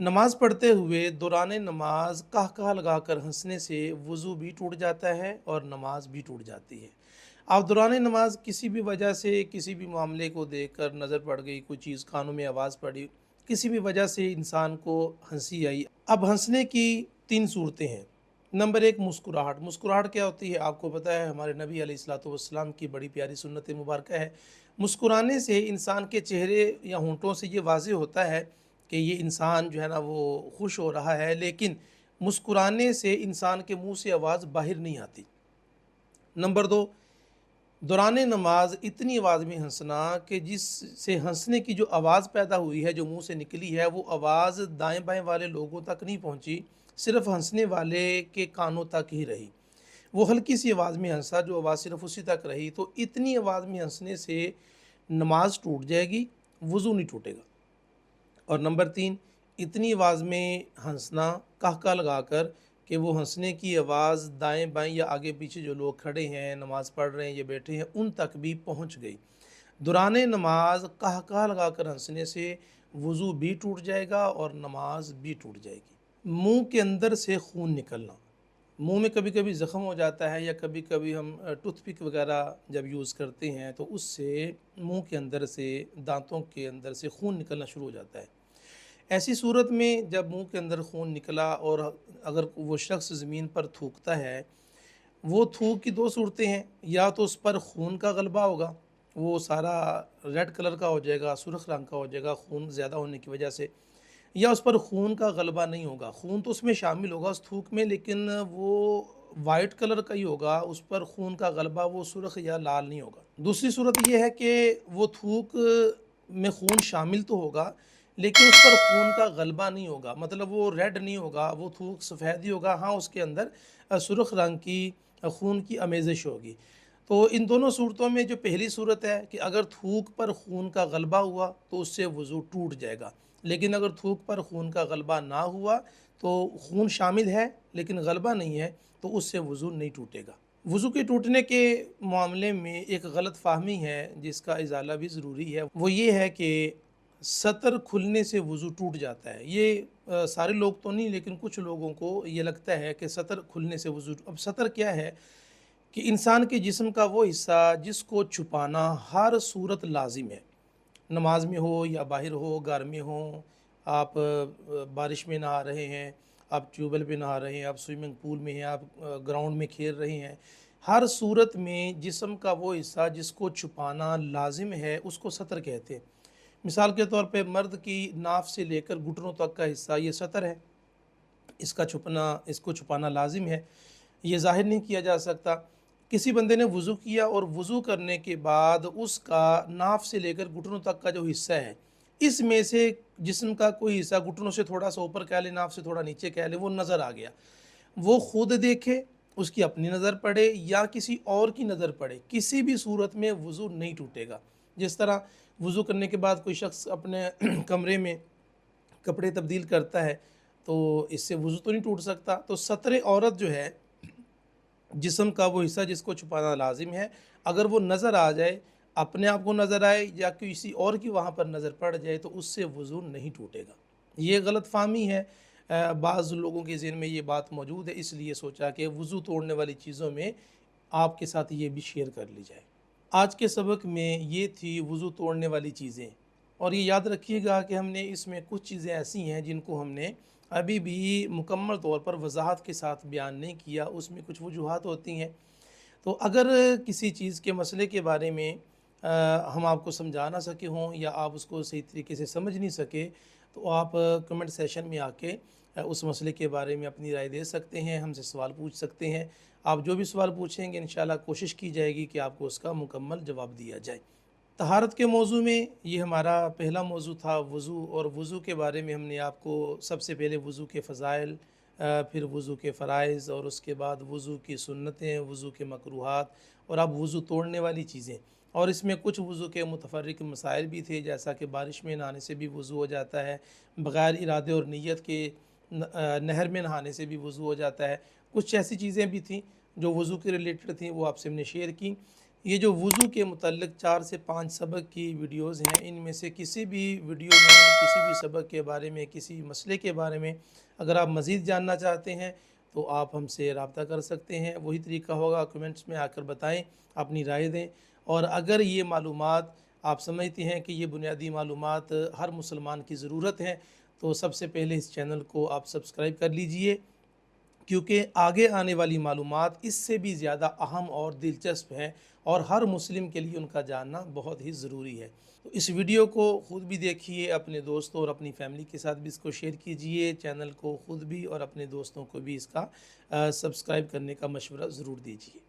نماز پڑھتے ہوئے دوران نماز قہقہ لگا کر ہنسنے سے وضو بھی ٹوٹ جاتا ہے اور نماز بھی ٹوٹ جاتی ہے۔ آپ دوران نماز کسی بھی وجہ سے کسی بھی معاملے کو دیکھ کر نظر پڑ گئی، کوئی چیز کانوں میں آواز پڑی، کسی بھی وجہ سے انسان کو ہنسی آئی۔ اب ہنسنے کی 3 صورتیں ہیں۔ نمبر 1، مسکراہٹ۔ مسکراہٹ کیا ہوتی ہے؟ آپ کو پتہ ہے، ہمارے نبی علیہ الصلوۃ والسلام کی بڑی پیاری سنت مبارکہ ہے۔ مسکرانے سے انسان کے چہرے یا ہونٹوں سے یہ واضح ہوتا ہے کہ یہ انسان جو ہے نا وہ خوش ہو رہا ہے، لیکن مسکرانے سے انسان کے منہ سے آواز باہر نہیں آتی۔ نمبر 2، دوران نماز اتنی آواز میں ہنسنا کہ جس سے ہنسنے کی جو آواز پیدا ہوئی ہے، جو منہ سے نکلی ہے، وہ آواز دائیں بائیں والے لوگوں تک نہیں پہنچی، صرف ہنسنے والے کے کانوں تک ہی رہی۔ وہ ہلکی سی آواز میں ہنسا، جو آواز صرف اسی تک رہی۔ تو اتنی آواز میں ہنسنے سے نماز ٹوٹ جائے گی، وضو نہیں ٹوٹے گا۔ اور نمبر 3، اتنی آواز میں ہنسنا قہقہ لگا کر کہ وہ ہنسنے کی آواز دائیں بائیں یا آگے پیچھے جو لوگ کھڑے ہیں، نماز پڑھ رہے ہیں یا بیٹھے ہیں، ان تک بھی پہنچ گئی۔ دوران نماز قہقہ لگا کر ہنسنے سے وضو بھی ٹوٹ جائے گا اور نماز بھی ٹوٹ جائے گی۔ منہ کے اندر سے خون نکلنا۔ منہ میں کبھی کبھی زخم ہو جاتا ہے، یا کبھی کبھی ہم ٹوتھ پک وغیرہ جب یوز کرتے ہیں تو اس سے منہ کے اندر سے، دانتوں کے اندر سے خون نکلنا شروع ہو جاتا ہے۔ ایسی صورت میں جب منہ کے اندر خون نکلا اور اگر وہ شخص زمین پر تھوکتا ہے، وہ تھوک کی 2 صورتیں ہیں۔ یا تو اس پر خون کا غلبہ ہوگا، وہ سارا ریڈ کلر کا ہو جائے گا، سرخ رنگ کا ہو جائے گا خون زیادہ ہونے کی وجہ سے، یا اس پر خون کا غلبہ نہیں ہوگا، خون تو اس میں شامل ہوگا اس تھوک میں، لیکن وہ وائٹ کلر کا ہی ہوگا، اس پر خون کا غلبہ وہ سرخ یا لال نہیں ہوگا۔ دوسری صورت یہ ہے کہ وہ تھوک میں خون شامل تو ہوگا، لیکن اس پر خون کا غلبہ نہیں ہوگا، مطلب وہ ریڈ نہیں ہوگا، وہ تھوک سفید ہی ہوگا، ہاں اس کے اندر سرخ رنگ کی خون کی آمیزش ہوگی۔ تو ان دونوں صورتوں میں جو پہلی صورت ہے کہ اگر تھوک پر خون کا غلبہ ہوا تو اس سے وضو ٹوٹ جائے گا، لیکن اگر تھوک پر خون کا غلبہ نہ ہوا تو خون شامل ہے لیکن غلبہ نہیں ہے تو اس سے وضو نہیں ٹوٹے گا۔ وضو کے ٹوٹنے کے معاملے میں ایک غلط فہمی ہے جس کا ازالہ بھی ضروری ہے، وہ یہ ہے کہ سطر کھلنے سے وضو ٹوٹ جاتا ہے۔ یہ سارے لوگ تو نہیں، لیکن کچھ لوگوں کو یہ لگتا ہے کہ سطر کھلنے سے وضو۔ اب سطر کیا ہے کہ انسان کے جسم کا وہ حصہ جس کو چھپانا ہر صورت لازم ہے، نماز میں ہو یا باہر ہو، گھر میں ہو، آپ بارش میں نہا رہے ہیں، آپ ٹیوب ویل پہ نہا رہے ہیں، آپ سوئمنگ پول میں ہیں، آپ گراؤنڈ میں کھیل رہے ہیں، ہر صورت میں جسم کا وہ حصہ جس کو چھپانا لازم ہے اس کو سطر کہتے ہیں۔ مثال کے طور پہ مرد کی ناف سے لے کر گھٹنوں تک کا حصہ یہ سطر ہے، اس کو چھپانا لازم ہے، یہ ظاہر نہیں کیا جا سکتا۔ کسی بندے نے وضو کیا اور وضو کرنے کے بعد اس کا ناف سے لے کر گھٹنوں تک کا جو حصہ ہے، اس میں سے جسم کا کوئی حصہ گھٹنوں سے تھوڑا سا اوپر کہہ لے، ناف سے تھوڑا نیچے کہہ لے، وہ نظر آ گیا، وہ خود دیکھے، اس کی اپنی نظر پڑے یا کسی اور کی نظر پڑے، کسی بھی صورت میں وضو نہیں ٹوٹے گا۔ جس طرح وضو کرنے کے بعد کوئی شخص اپنے کمرے میں کپڑے تبدیل کرتا ہے تو اس سے وضو تو نہیں ٹوٹ سکتا۔ تو سطر عورت جو ہے، جسم کا وہ حصہ جس کو چھپانا لازم ہے، اگر وہ نظر آ جائے، اپنے آپ کو نظر آئے یا کسی اور کی وہاں پر نظر پڑ جائے تو اس سے وضو نہیں ٹوٹے گا۔ یہ غلط فہمی ہے، بعض لوگوں کے ذہن میں یہ بات موجود ہے، اس لیے سوچا کہ وضو توڑنے والی چیزوں میں آپ کے ساتھ یہ بھی شیئر کر لی جائے۔ آج کے سبق میں یہ تھی وضو توڑنے والی چیزیں، اور یہ یاد رکھیے گا کہ ہم نے اس میں کچھ چیزیں ایسی ہیں جن کو ہم نے ابھی بھی مکمل طور پر وضاحت کے ساتھ بیان نہیں کیا، اس میں کچھ وجوہات ہوتی ہیں۔ تو اگر کسی چیز کے مسئلے کے بارے میں ہم آپ کو سمجھا نہ سکے ہوں یا آپ اس کو صحیح طریقے سے سمجھ نہیں سکے تو آپ کمنٹ سیشن میں آ کے اس مسئلے کے بارے میں اپنی رائے دے سکتے ہیں، ہم سے سوال پوچھ سکتے ہیں۔ آپ جو بھی سوال پوچھیں گے انشاءاللہ کوشش کی جائے گی کہ آپ کو اس کا مکمل جواب دیا جائے۔ طہارت کے موضوع میں یہ ہمارا پہلا موضوع تھا وضو، اور وضو کے بارے میں ہم نے آپ کو سب سے پہلے وضو کے فضائل، پھر وضو کے فرائض، اور اس کے بعد وضو کی سنتیں، وضو کے مکروہات، اور اب وضو توڑنے والی چیزیں، اور اس میں کچھ وضو کے متفرق مسائل بھی تھے، جیسا کہ بارش میں نہانے سے بھی وضو ہو جاتا ہے، بغیر ارادے اور نیت کے نہر میں نہانے سے بھی وضو ہو جاتا ہے۔ کچھ ایسی چیزیں بھی تھیں جو وضو کے ریلیٹڈ تھیں، وہ آپ سے ہم نے شیئر کی۔ یہ جو وضو کے متعلق 4 سے 5 سبق کی ویڈیوز ہیں، ان میں سے کسی بھی ویڈیو میں کسی بھی سبق کے بارے میں، کسی مسئلے کے بارے میں اگر آپ مزید جاننا چاہتے ہیں تو آپ ہم سے رابطہ کر سکتے ہیں۔ وہی طریقہ ہوگا، کمنٹس میں آ کر بتائیں، اپنی رائے دیں، اور اگر یہ معلومات آپ سمجھتے ہیں کہ یہ بنیادی معلومات ہر مسلمان کی ضرورت ہے تو سب سے پہلے اس چینل کو آپ سبسکرائب کر لیجئے، کیونکہ آگے آنے والی معلومات اس سے بھی زیادہ اہم اور دلچسپ ہیں اور ہر مسلم کے لیے ان کا جاننا بہت ہی ضروری ہے۔ تو اس ویڈیو کو خود بھی دیکھیے، اپنے دوستوں اور اپنی فیملی کے ساتھ بھی اس کو شیئر کیجئے، چینل کو خود بھی اور اپنے دوستوں کو بھی اس کا سبسکرائب کرنے کا مشورہ ضرور دیجیے۔